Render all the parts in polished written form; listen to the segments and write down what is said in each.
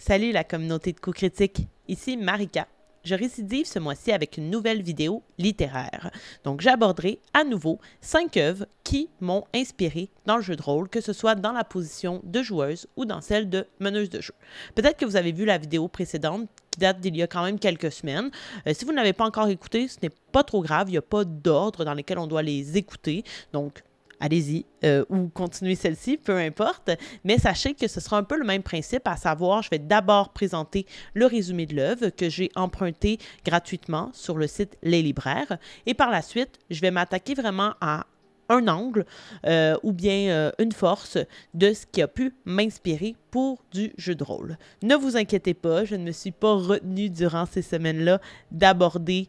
Salut la communauté de coups critiques, ici Marika. Je récidive ce mois-ci avec une nouvelle vidéo littéraire. Donc j'aborderai à nouveau 5 œuvres qui m'ont inspiré dans le jeu de rôle, que ce soit dans la position de joueuse ou dans celle de meneuse de jeu. Peut-être que vous avez vu la vidéo précédente qui date d'il y a quand même quelques semaines. Si vous ne l'avez pas encore écoutée, ce n'est pas trop grave, il n'y a pas d'ordre dans lequel on doit les écouter. Donc allez-y, ou continuez celle-ci, peu importe. Mais sachez que ce sera un peu le même principe, à savoir, je vais d'abord présenter le résumé de l'œuvre que j'ai emprunté gratuitement sur le site Les Libraires. Et par la suite, je vais m'attaquer vraiment à un angle ou bien une force de ce qui a pu m'inspirer pour du jeu de rôle. Ne vous inquiétez pas, je ne me suis pas retenue durant ces semaines-là d'aborder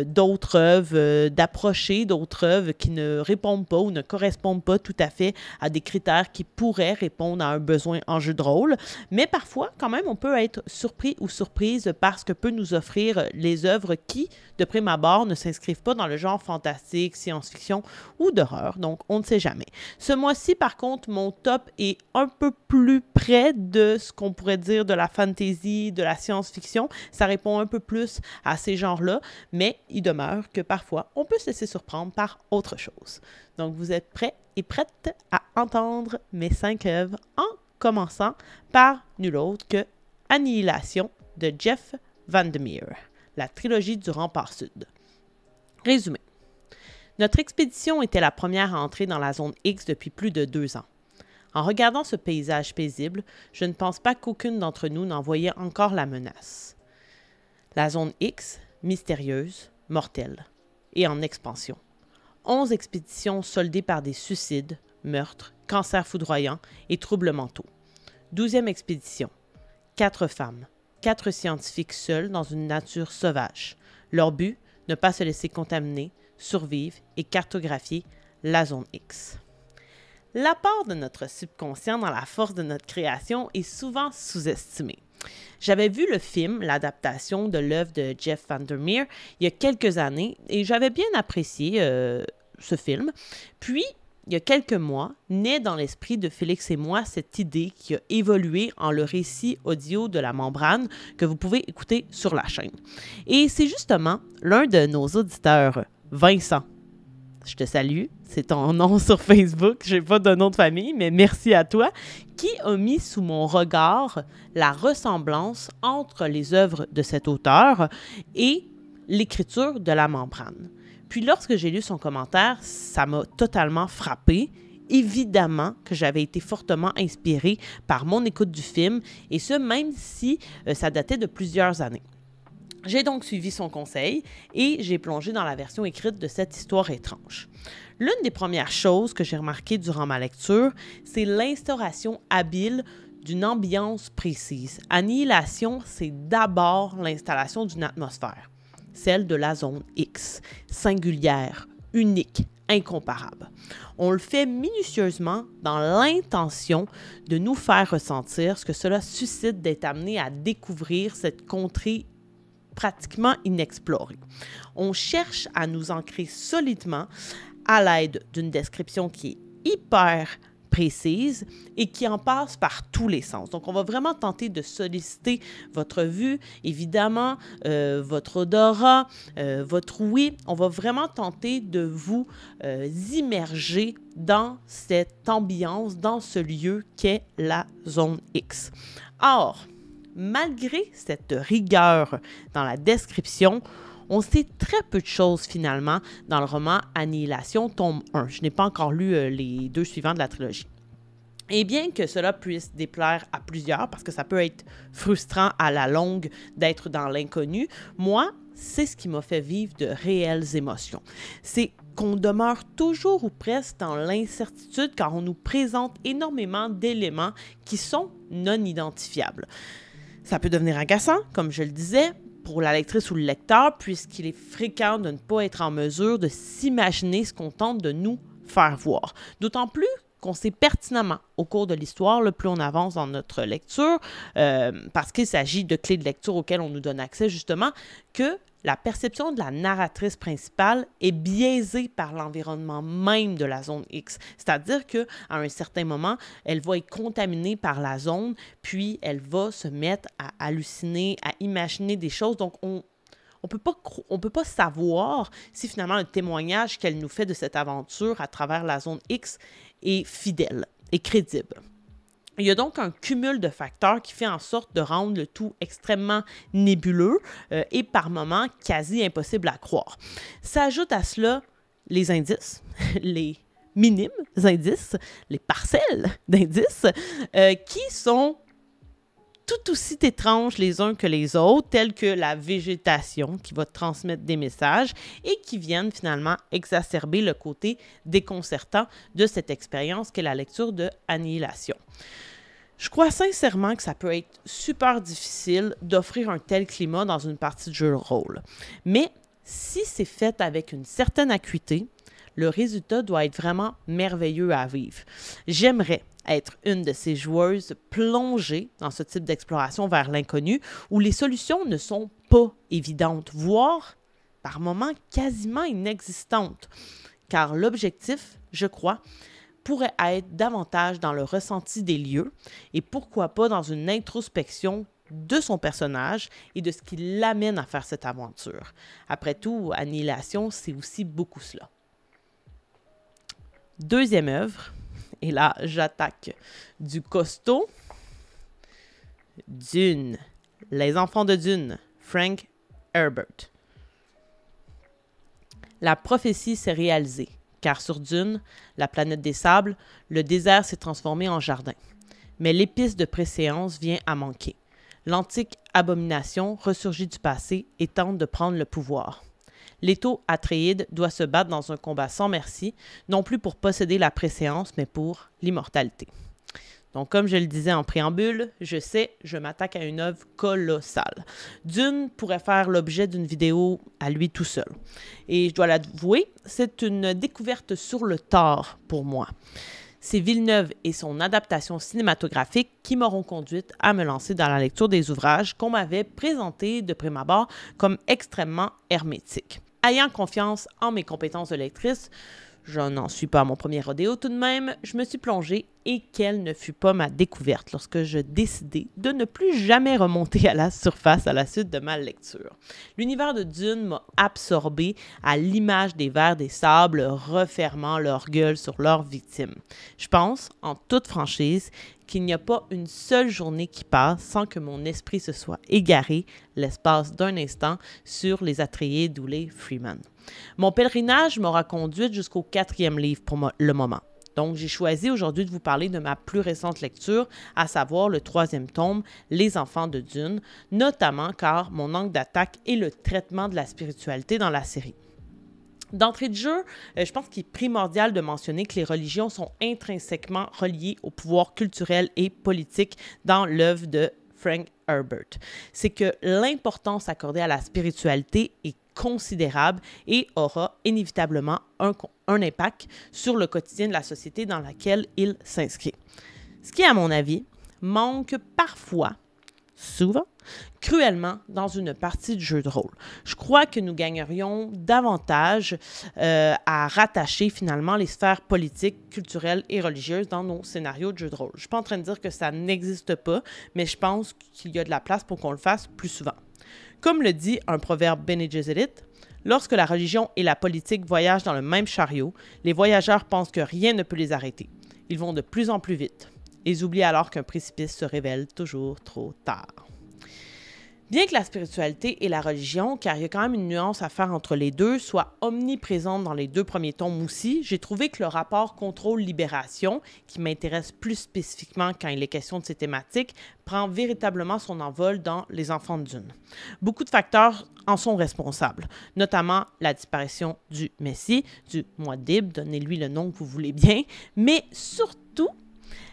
d'autres œuvres, d'approcher d'autres œuvres qui ne répondent pas ou ne correspondent pas tout à fait à des critères qui pourraient répondre à un besoin en jeu de rôle. Mais parfois, quand même, on peut être surpris ou surprise par ce que peut nous offrir les œuvres qui, de prime abord, ne s'inscrivent pas dans le genre fantastique, science-fiction ou d'horreur. Donc, on ne sait jamais. Ce mois-ci, par contre, mon top est un peu plus près de ce qu'on pourrait dire de la fantasy, de la science-fiction. Ça répond un peu plus à ces genres-là, mais il demeure que parfois, on peut se laisser surprendre par autre chose. Donc, vous êtes prêts et prêtes à entendre mes 5 œuvres en commençant par nul autre que Annihilation de Jeff Vandermeer, la trilogie du Rempart Sud. Résumé. Notre expédition était la première à entrer dans la zone X depuis plus de 2 ans. En regardant ce paysage paisible, je ne pense pas qu'aucune d'entre nous n'en voyait encore la menace. La zone X, mystérieuse, mortelle, et en expansion. 11 expéditions soldées par des suicides, meurtres, cancers foudroyants et troubles mentaux. 12e expédition. 4 femmes, 4 scientifiques seuls dans une nature sauvage. Leur but, ne pas se laisser contaminer, survivre et cartographier la zone X. L'apport de notre subconscient dans la force de notre création est souvent sous-estimé. J'avais vu le film, l'adaptation de l'œuvre de Jeff Vandermeer, il y a quelques années et j'avais bien apprécié ce film. Puis, il y a quelques mois, naît dans l'esprit de Félix et moi cette idée qui a évolué en le récit audio de La Membrane que vous pouvez écouter sur la chaîne. Et c'est justement l'un de nos auditeurs, Vincent. Je te salue, c'est ton nom sur Facebook, je n'ai pas de nom de famille, mais merci à toi, qui a mis sous mon regard la ressemblance entre les œuvres de cet auteur et l'écriture de La Membrane. Puis lorsque j'ai lu son commentaire, ça m'a totalement frappée. Évidemment que j'avais été fortement inspirée par mon écoute du film, et ce, même si ça datait de plusieurs années. J'ai donc suivi son conseil et j'ai plongé dans la version écrite de cette histoire étrange. L'une des premières choses que j'ai remarquées durant ma lecture, c'est l'instauration habile d'une ambiance précise. Annihilation, c'est d'abord l'installation d'une atmosphère, celle de la zone X, singulière, unique, incomparable. On le fait minutieusement dans l'intention de nous faire ressentir ce que cela suscite d'être amené à découvrir cette contrée pratiquement inexplorée. On cherche à nous ancrer solidement à l'aide d'une description qui est hyper précise et qui en passe par tous les sens. Donc, on va vraiment tenter de solliciter votre vue, évidemment, votre odorat, votre ouïe. On va vraiment tenter de vous immerger dans cette ambiance, dans ce lieu qu'est la zone X. Or, malgré cette rigueur dans la description, on sait très peu de choses finalement dans le roman Annihilation, tome 1. Je n'ai pas encore lu les 2 suivants de la trilogie. Et bien que cela puisse déplaire à plusieurs, parce que ça peut être frustrant à la longue d'être dans l'inconnu, moi, c'est ce qui m'a fait vivre de réelles émotions. C'est qu'on demeure toujours ou presque dans l'incertitude car on nous présente énormément d'éléments qui sont non identifiables. Ça peut devenir agaçant, comme je le disais, pour la lectrice ou le lecteur, puisqu'il est fréquent de ne pas être en mesure de s'imaginer ce qu'on tente de nous faire voir. D'autant plus qu'on sait pertinemment au cours de l'histoire, plus on avance dans notre lecture, parce qu'il s'agit de clés de lecture auxquelles on nous donne accès justement, que la perception de la narratrice principale est biaisée par l'environnement même de la zone X. C'est-à-dire qu'à un certain moment, elle va être contaminée par la zone, puis elle va se mettre à halluciner, à imaginer des choses. Donc, on peut pas savoir si finalement le témoignage qu'elle nous fait de cette aventure à travers la zone X est fidèle et crédible. Il y a donc un cumul de facteurs qui fait en sorte de rendre le tout extrêmement nébuleux et par moments quasi impossible à croire. S'ajoute à cela les indices, les minimes indices, les parcelles d'indices qui sont tout aussi étranges les uns que les autres, tels que la végétation qui va transmettre des messages et qui viennent finalement exacerber le côté déconcertant de cette expérience qu'est la lecture de Annihilation. Je crois sincèrement que ça peut être super difficile d'offrir un tel climat dans une partie de jeu de rôle. Mais si c'est fait avec une certaine acuité, le résultat doit être vraiment merveilleux à vivre. J'aimerais être une de ces joueuses plongées dans ce type d'exploration vers l'inconnu où les solutions ne sont pas évidentes, voire par moments quasiment inexistantes. Car l'objectif, je crois, pourrait être davantage dans le ressenti des lieux et pourquoi pas dans une introspection de son personnage et de ce qui l'amène à faire cette aventure. Après tout, Annihilation, c'est aussi beaucoup cela. Deuxième œuvre, et là, j'attaque du costaud. Dune. Les enfants de Dune. Frank Herbert. La prophétie s'est réalisée, car sur Dune, la planète des sables, le désert s'est transformé en jardin. Mais l'épice de préséance vient à manquer. L'antique abomination ressurgit du passé et tente de prendre le pouvoir. Leto Atréide doit se battre dans un combat sans merci, non plus pour posséder la préséance, mais pour l'immortalité. Donc, comme je le disais en préambule, je m'attaque à une œuvre colossale. Dune pourrait faire l'objet d'une vidéo à lui tout seul. Et je dois l'avouer, c'est une découverte sur le tard pour moi. C'est Villeneuve et son adaptation cinématographique qui m'auront conduite à me lancer dans la lecture des ouvrages qu'on m'avait présentés de prime abord comme extrêmement hermétiques. Ayant confiance en mes compétences de lectrice, je n'en suis pas à mon premier rodéo tout de même, je me suis plongée et quelle ne fut pas ma découverte lorsque je décidai de ne plus jamais remonter à la surface à la suite de ma lecture. L'univers de Dune m'a absorbé à l'image des vers des sables refermant leur gueule sur leurs victimes. Je pense, en toute franchise, qu'il n'y a pas une seule journée qui passe sans que mon esprit se soit égaré l'espace d'un instant sur les Atréides ou les Freeman. Mon pèlerinage m'aura conduite jusqu'au 4e livre pour le moment. Donc, j'ai choisi aujourd'hui de vous parler de ma plus récente lecture, à savoir le 3e tome, Les enfants de Dune, notamment car mon angle d'attaque est le traitement de la spiritualité dans la série. D'entrée de jeu, je pense qu'il est primordial de mentionner que les religions sont intrinsèquement reliées au pouvoir culturel et politique dans l'œuvre de Frank Herbert. C'est que l'importance accordée à la spiritualité est considérable et aura inévitablement un impact sur le quotidien de la société dans laquelle il s'inscrit. Ce qui, à mon avis, manque parfois, souvent, cruellement dans une partie du jeu de rôle. Je crois que nous gagnerions davantage à rattacher finalement les sphères politiques, culturelles et religieuses dans nos scénarios de jeu de rôle. Je ne suis pas en train de dire que ça n'existe pas, mais je pense qu'il y a de la place pour qu'on le fasse plus souvent. Comme le dit un proverbe Bene Gesserit, lorsque la religion et la politique voyagent dans le même chariot, les voyageurs pensent que rien ne peut les arrêter. Ils vont de plus en plus vite. Ils oublient alors qu'un précipice se révèle toujours trop tard. Bien que la spiritualité et la religion, car il y a quand même une nuance à faire entre les deux, soient omniprésentes dans les 2 premiers tomes aussi, j'ai trouvé que le rapport contrôle-libération, qui m'intéresse plus spécifiquement quand il est question de ces thématiques, prend véritablement son envol dans Les enfants de Dune. Beaucoup de facteurs en sont responsables, notamment la disparition du Messie, du Muad'Dib, donnez-lui le nom que vous voulez bien, mais surtout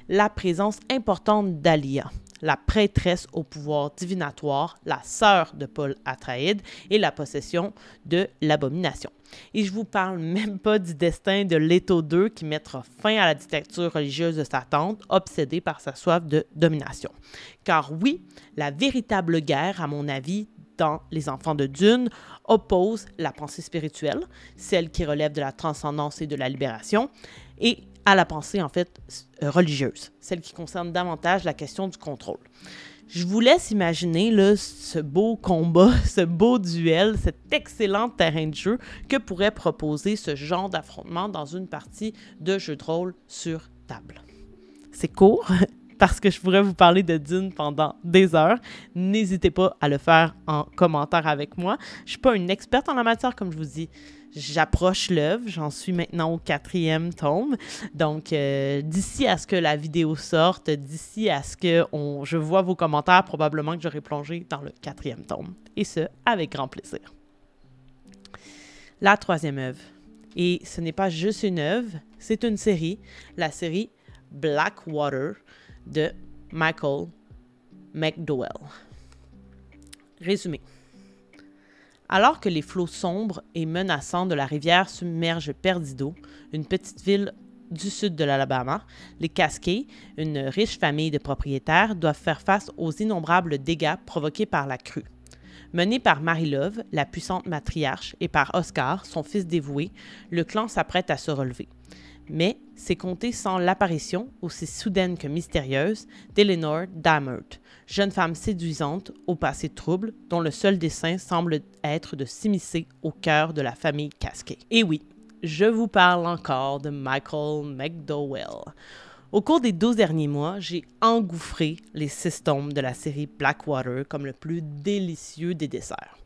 la présence importante d'Alia, la prêtresse au pouvoir divinatoire, la sœur de Paul Atreides et la possession de l'abomination. Et je vous parle même pas du destin de Leto II qui mettra fin à la dictature religieuse de sa tante, obsédée par sa soif de domination. Car oui, la véritable guerre, à mon avis, dans Les Enfants de Dune, oppose la pensée spirituelle, celle qui relève de la transcendance et de la libération, et à la pensée, en fait, religieuse, celle qui concerne davantage la question du contrôle. Je vous laisse imaginer là, ce beau combat, ce beau duel, cet excellent terrain de jeu que pourrait proposer ce genre d'affrontement dans une partie de jeu de rôle sur table. C'est court, parce que je pourrais vous parler de Dune pendant des heures. N'hésitez pas à le faire en commentaire avec moi. Je ne suis pas une experte en la matière, comme je vous dis. J'approche l'œuvre, j'en suis maintenant au 4e tome. Donc, d'ici à ce que la vidéo sorte, d'ici à ce que je vois vos commentaires, probablement que j'aurai plongé dans le 4e tome. Et ce, avec grand plaisir. La 3e œuvre. Et ce n'est pas juste une œuvre, c'est une série. La série Blackwater de Michael McDowell. Résumé. Alors que les flots sombres et menaçants de la rivière submergent Perdido, une petite ville du sud de l'Alabama, les Cascades, une riche famille de propriétaires, doivent faire face aux innombrables dégâts provoqués par la crue. Mené par Marie-Love, la puissante matriarche, et par Oscar, son fils dévoué, le clan s'apprête à se relever. Mais c'est compté sans l'apparition, aussi soudaine que mystérieuse, d'Eleanor Dammert, jeune femme séduisante, au passé trouble, dont le seul dessein semble être de s'immiscer au cœur de la famille Cascade. Et oui, je vous parle encore de Michael McDowell. Au cours des 12 derniers mois, j'ai engouffré les 6 tomes de la série Blackwater comme le plus délicieux des desserts.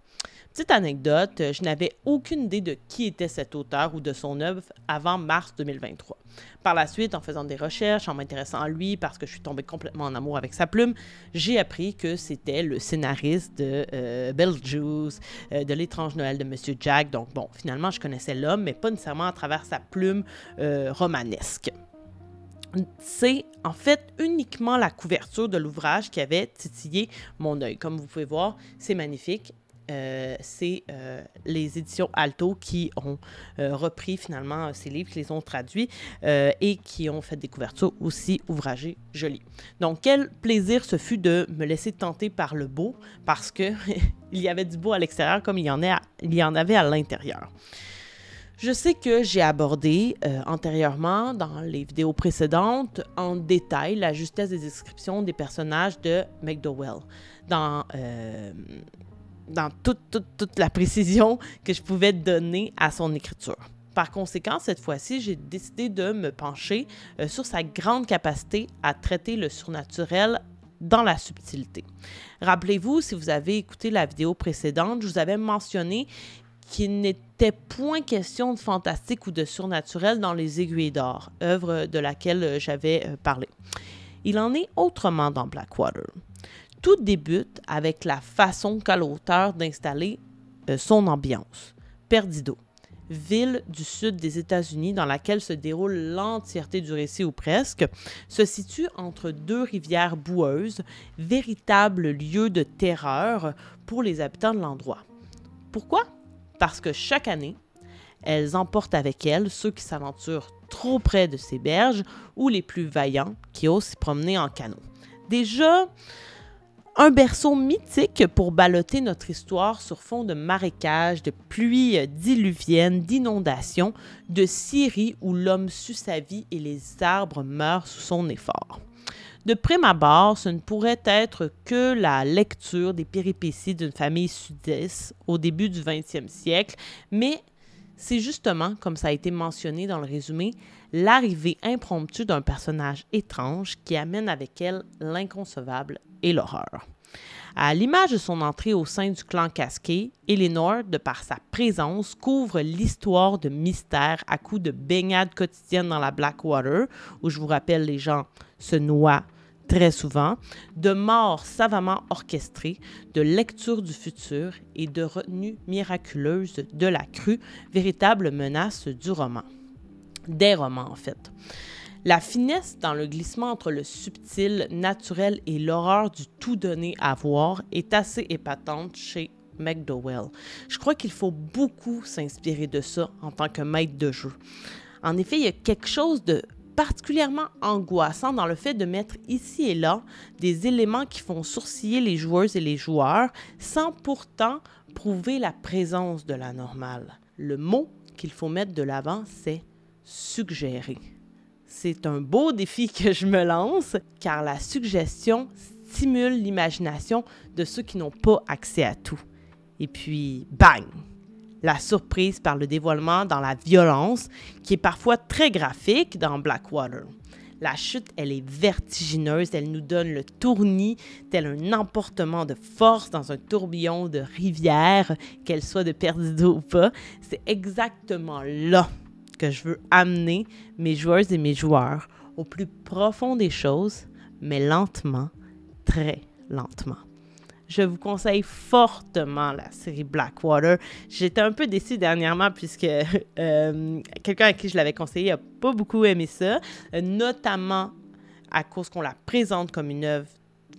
Petite anecdote, je n'avais aucune idée de qui était cet auteur ou de son œuvre avant mars 2023. Par la suite, en faisant des recherches, en m'intéressant à lui parce que je suis tombée complètement en amour avec sa plume, j'ai appris que c'était le scénariste de Beetlejuice, de L'étrange Noël de Monsieur Jack. Donc bon, finalement, je connaissais l'homme, mais pas nécessairement à travers sa plume romanesque. C'est en fait uniquement la couverture de l'ouvrage qui avait titillé mon œil. Comme vous pouvez voir, c'est magnifique. C'est les éditions Alto qui ont repris finalement ces livres, qui les ont traduits et qui ont fait des couvertures aussi ouvragées jolies. Donc, quel plaisir ce fut de me laisser tenter par le beau parce que il y avait du beau à l'extérieur comme il y en avait à l'intérieur. Je sais que j'ai abordé antérieurement, dans les vidéos précédentes, en détail la justesse des descriptions des personnages de McDowell. Dans toute la précision que je pouvais donner à son écriture. Par conséquent, cette fois-ci, j'ai décidé de me pencher sur sa grande capacité à traiter le surnaturel dans la subtilité. Rappelez-vous, si vous avez écouté la vidéo précédente, je vous avais mentionné qu'il n'était point question de fantastique ou de surnaturel dans Les Aiguilles d'or, œuvre de laquelle j'avais parlé. Il en est autrement dans Blackwater. Tout débute avec la façon qu'a l'auteur d'installer son ambiance. Perdido, ville du sud des États-Unis dans laquelle se déroule l'entièreté du récit ou presque, se situe entre 2 rivières boueuses, véritable lieu de terreur pour les habitants de l'endroit. Pourquoi? Parce que chaque année, elles emportent avec elles ceux qui s'aventurent trop près de ces berges ou les plus vaillants qui osent s'y promener en canot. Déjà, un berceau mythique pour balloter notre histoire sur fond de marécages, de pluies diluviennes, d'inondations, de scieries où l'homme sue sa vie et les arbres meurent sous son effort. De prime abord, ce ne pourrait être que la lecture des péripéties d'une famille sudiste au début du 20e siècle, mais c'est justement, comme ça a été mentionné dans le résumé, l'arrivée impromptue d'un personnage étrange qui amène avec elle l'inconcevable et l'horreur. À l'image de son entrée au sein du clan Cascade, Eleanor, de par sa présence, couvre l'histoire de mystères à coups de baignade quotidienne dans la Blackwater, où je vous rappelle, les gens se noient très souvent, de morts savamment orchestrées, de lecture du futur et de retenues miraculeuses de la crue, véritable menace du roman. Des romans, en fait. La finesse dans le glissement entre le subtil, naturel et l'horreur du tout donné à voir est assez épatante chez McDowell. Je crois qu'il faut beaucoup s'inspirer de ça en tant que maître de jeu. En effet, il y a quelque chose de particulièrement angoissant dans le fait de mettre ici et là des éléments qui font sourciller les joueuses et les joueurs sans pourtant prouver la présence de l'anormal. Le mot qu'il faut mettre de l'avant, c'est « suggérer ». C'est un beau défi que je me lance, car la suggestion stimule l'imagination de ceux qui n'ont pas accès à tout. Et puis, bang! La surprise par le dévoilement dans la violence, qui est parfois très graphique dans Blackwater. La chute, elle est vertigineuse, elle nous donne le tournis, tel un emportement de force dans un tourbillon de rivière, qu'elle soit de Perdido ou pas. C'est exactement là que je veux amener mes joueuses et mes joueurs au plus profond des choses, mais lentement, très lentement. Je vous conseille fortement la série Blackwater. J'étais un peu déçue dernièrement puisque quelqu'un à qui je l'avais conseillé n'a pas beaucoup aimé ça, notamment à cause qu'on la présente comme une œuvre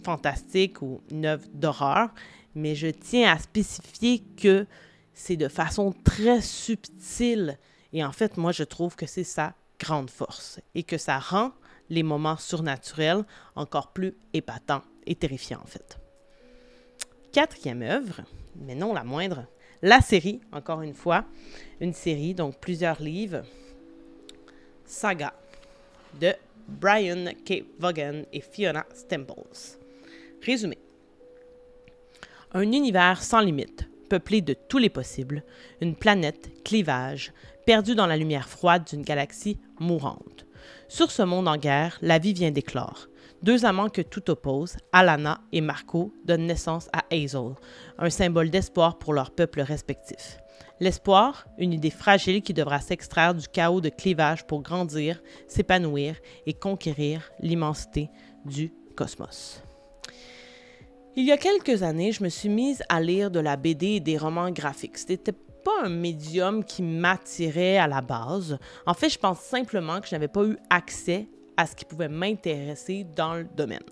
fantastique ou une œuvre d'horreur. Mais je tiens à spécifier que c'est de façon très subtile. Et en fait, moi, je trouve que c'est sa grande force et que ça rend les moments surnaturels encore plus épatants et terrifiants, en fait. Quatrième œuvre, mais non la moindre, la série, encore une fois, une série, donc plusieurs livres, Saga, de Brian K. Vaughan et Fiona Staples. Résumé. Un univers sans limite, peuplé de tous les possibles, une planète, clivage, perdue dans la lumière froide d'une galaxie mourante. Sur ce monde en guerre, la vie vient d'éclore. Deux amants que tout oppose, Alana et Marco, donnent naissance à Hazel, un symbole d'espoir pour leurs peuples respectifs. L'espoir, une idée fragile qui devra s'extraire du chaos de clivage pour grandir, s'épanouir et conquérir l'immensité du cosmos. Il y a quelques années, je me suis mise à lire de la BD et des romans graphiques. C'était pas un médium qui m'attirait à la base. En fait, je pense simplement que je n'avais pas eu accès à ce qui pouvait m'intéresser dans le domaine.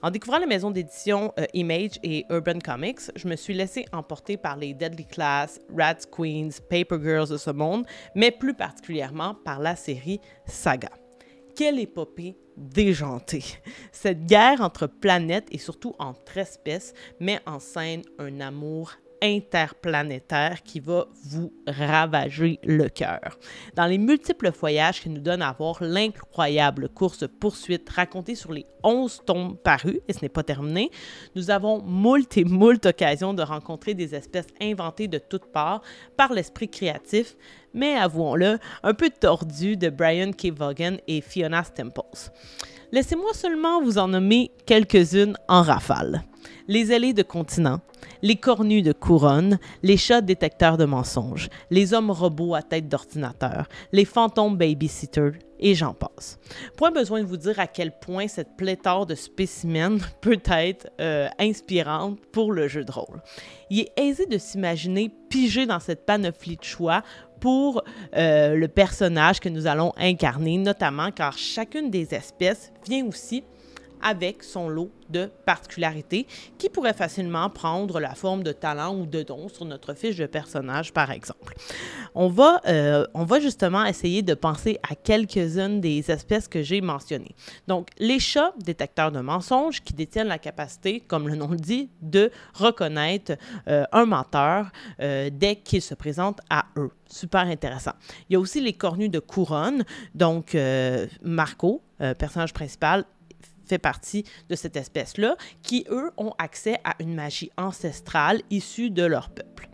En découvrant la maison d'édition Image et Urban Comics, je me suis laissée emporter par les Deadly Class, Rats Queens, Paper Girls de ce monde, mais plus particulièrement par la série Saga. Quelle épopée déjantée! Cette guerre entre planètes et surtout entre espèces met en scène un amour interplanétaire qui va vous ravager le cœur. Dans les multiples voyages que nous donne à voir l'incroyable course-poursuite racontée sur les 11 tomes parus, et ce n'est pas terminé, nous avons moult et moult occasions de rencontrer des espèces inventées de toutes parts par l'esprit créatif, mais avouons-le, un peu tordu de Brian K. Vaughan et Fiona Staples. Laissez-moi seulement vous en nommer quelques-unes en rafale. Les ailés de continent, les cornus de couronne, les chats détecteurs de mensonges, les hommes robots à tête d'ordinateur, les fantômes babysitters, et j'en passe. Point besoin de vous dire à quel point cette pléthore de spécimens peut être inspirante pour le jeu de rôle. Il est aisé de s'imaginer piger dans cette panoplie de choix pour le personnage que nous allons incarner, notamment car chacune des espèces vient aussi avec son lot de particularités qui pourraient facilement prendre la forme de talent ou de don sur notre fiche de personnage, par exemple. On va justement essayer de penser à quelques-unes des espèces que j'ai mentionnées. Donc, les chats détecteurs de mensonges qui détiennent la capacité, comme le nom le dit, de reconnaître un menteur dès qu'il se présente à eux. Super intéressant. Il y a aussi les cornus de couronne, donc Marco, personnage principal, fait partie de cette espèce-là, qui, eux, ont accès à une magie ancestrale issue de leur peuple.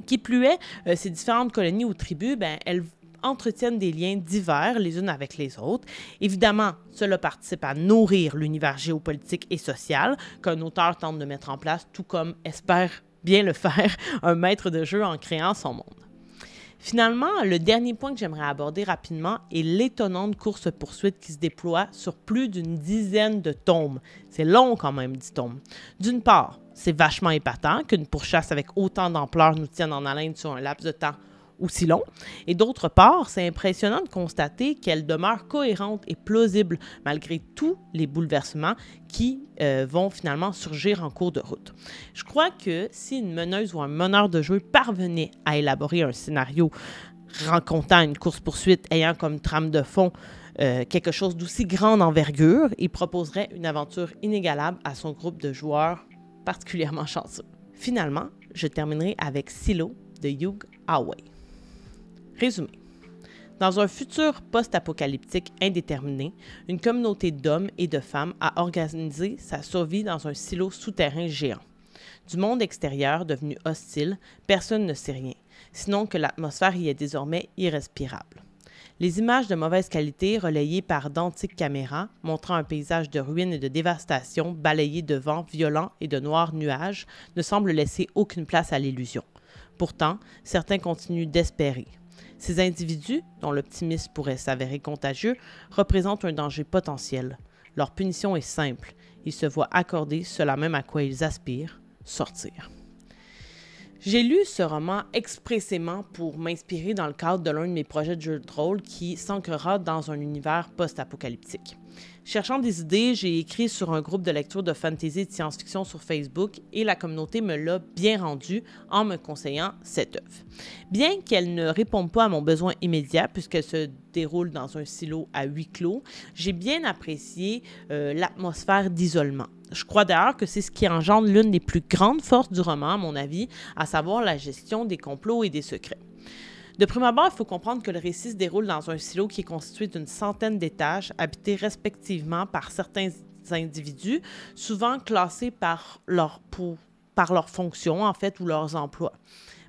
Qui plus est, ces différentes colonies ou tribus, elles entretiennent des liens divers les unes avec les autres. Évidemment, cela participe à nourrir l'univers géopolitique et social qu'un auteur tente de mettre en place, tout comme espère bien le faire un maître de jeu en créant son monde. Finalement, le dernier point que j'aimerais aborder rapidement est l'étonnante course-poursuite qui se déploie sur plus d'une dizaine de tomes. C'est long quand même, 10 tomes. D'une part, c'est vachement épatant qu'une pourchasse avec autant d'ampleur nous tienne en haleine sur un laps de temps aussi long. Et d'autre part, c'est impressionnant de constater qu'elle demeure cohérente et plausible malgré tous les bouleversements qui vont finalement surgir en cours de route. Je crois que si une meneuse ou un meneur de jeu parvenait à élaborer un scénario racontant une course-poursuite ayant comme trame de fond quelque chose d'aussi grande envergure et proposerait une aventure inégalable à son groupe de joueurs particulièrement chanceux. Finalement, je terminerai avec Silo de Hugh Howey. Résumé. Dans un futur post-apocalyptique indéterminé, une communauté d'hommes et de femmes a organisé sa survie dans un silo souterrain géant. Du monde extérieur devenu hostile, personne ne sait rien, sinon que l'atmosphère y est désormais irrespirable. Les images de mauvaise qualité relayées par d'antiques caméras, montrant un paysage de ruines et de dévastation balayé de vents violents et de noirs nuages, ne semblent laisser aucune place à l'illusion. Pourtant, certains continuent d'espérer. Ces individus, dont l'optimisme pourrait s'avérer contagieux, représentent un danger potentiel. Leur punition est simple. Ils se voient accorder cela même à quoi ils aspirent, sortir. J'ai lu ce roman expressément pour m'inspirer dans le cadre de l'un de mes projets de jeu de rôle qui s'ancrera dans un univers post-apocalyptique. Cherchant des idées, j'ai écrit sur un groupe de lecture de fantasy et de science-fiction sur Facebook et la communauté me l'a bien rendu en me conseillant cette œuvre. Bien qu'elle ne réponde pas à mon besoin immédiat puisqu'elle se déroule dans un silo à huis clos, j'ai bien apprécié l'atmosphère d'isolement. Je crois d'ailleurs que c'est ce qui engendre l'une des plus grandes forces du roman, à mon avis, à savoir la gestion des complots et des secrets. De prime abord, il faut comprendre que le récit se déroule dans un silo qui est constitué d'une centaine d'étages, habités respectivement par certains individus, souvent classés par leur fonction, en fait, ou leurs emplois.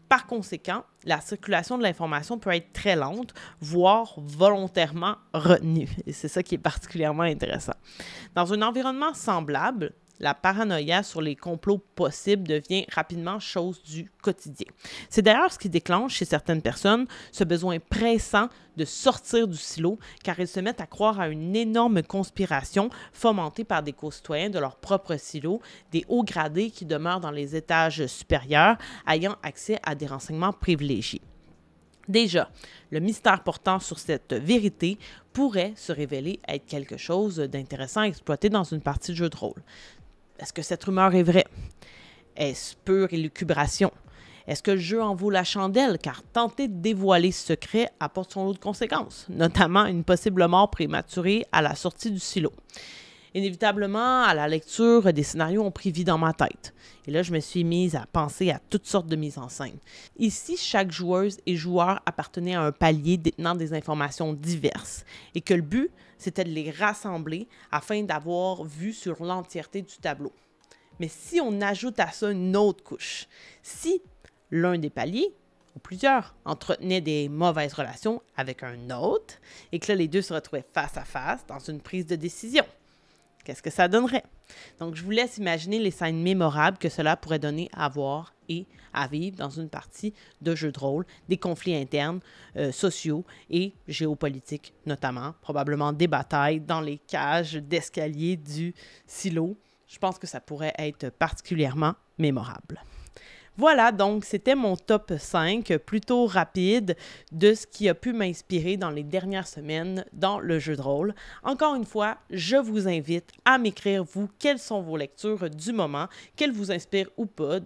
Par conséquent, la circulation de l'information peut être très lente, voire volontairement retenue. Et c'est ça qui est particulièrement intéressant. Dans un environnement semblable, la paranoïa sur les complots possibles devient rapidement chose du quotidien. C'est d'ailleurs ce qui déclenche chez certaines personnes ce besoin pressant de sortir du silo, car ils se mettent à croire à une énorme conspiration fomentée par des concitoyens de leur propre silo, des hauts gradés qui demeurent dans les étages supérieurs, ayant accès à des renseignements privilégiés. Déjà, le mystère portant sur cette vérité pourrait se révéler être quelque chose d'intéressant à exploiter dans une partie de jeu de rôle. Est-ce que cette rumeur est vraie? Est-ce pure élucubration? Est-ce que le jeu en vaut la chandelle? Car tenter de dévoiler ce secret apporte son lot de conséquences, notamment une possible mort prématurée à la sortie du silo. Inévitablement, à la lecture, des scénarios ont pris vie dans ma tête. Et là, je me suis mise à penser à toutes sortes de mises en scène. Ici, chaque joueuse et joueur appartenait à un palier détenant des informations diverses et que le but, c'était de les rassembler afin d'avoir vue sur l'entièreté du tableau. Mais si on ajoute à ça une autre couche, si l'un des paliers, ou plusieurs, entretenaient des mauvaises relations avec un autre et que là, les deux se retrouvaient face à face dans une prise de décision, qu'est-ce que ça donnerait? Donc, je vous laisse imaginer les scènes mémorables que cela pourrait donner à voir et à vivre dans une partie de jeu de rôle, des conflits internes, sociaux et géopolitiques notamment, probablement des batailles dans les cages d'escalier du silo. Je pense que ça pourrait être particulièrement mémorable. Voilà, donc c'était mon top 5 plutôt rapide de ce qui a pu m'inspirer dans les dernières semaines dans le jeu de rôle. Encore une fois, je vous invite à m'écrire, vous, quelles sont vos lectures du moment, qu'elles vous inspirent ou pas.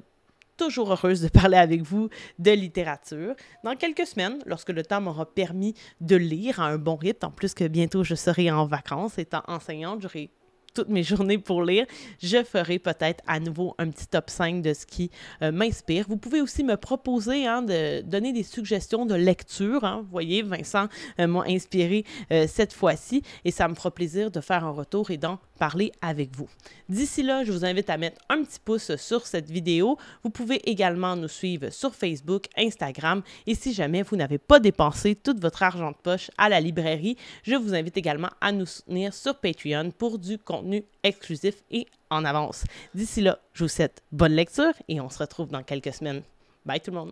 Toujours heureuse de parler avec vous de littérature. Dans quelques semaines, lorsque le temps m'aura permis de lire à un bon rythme, en plus que bientôt je serai en vacances, étant enseignante, j'aurai toutes mes journées pour lire, je ferai peut-être à nouveau un petit top 5 de ce qui m'inspire. Vous pouvez aussi me proposer de donner des suggestions de lecture. Vous voyez, Vincent m'a inspiré cette fois-ci et ça me fera plaisir de faire un retour et d'en parler avec vous. D'ici là, je vous invite à mettre un petit pouce sur cette vidéo. Vous pouvez également nous suivre sur Facebook, Instagram et si jamais vous n'avez pas dépensé tout votre argent de poche à la librairie, je vous invite également à nous soutenir sur Patreon pour du contenu exclusif et en avance. D'ici là, je vous souhaite bonne lecture et on se retrouve dans quelques semaines. Bye tout le monde!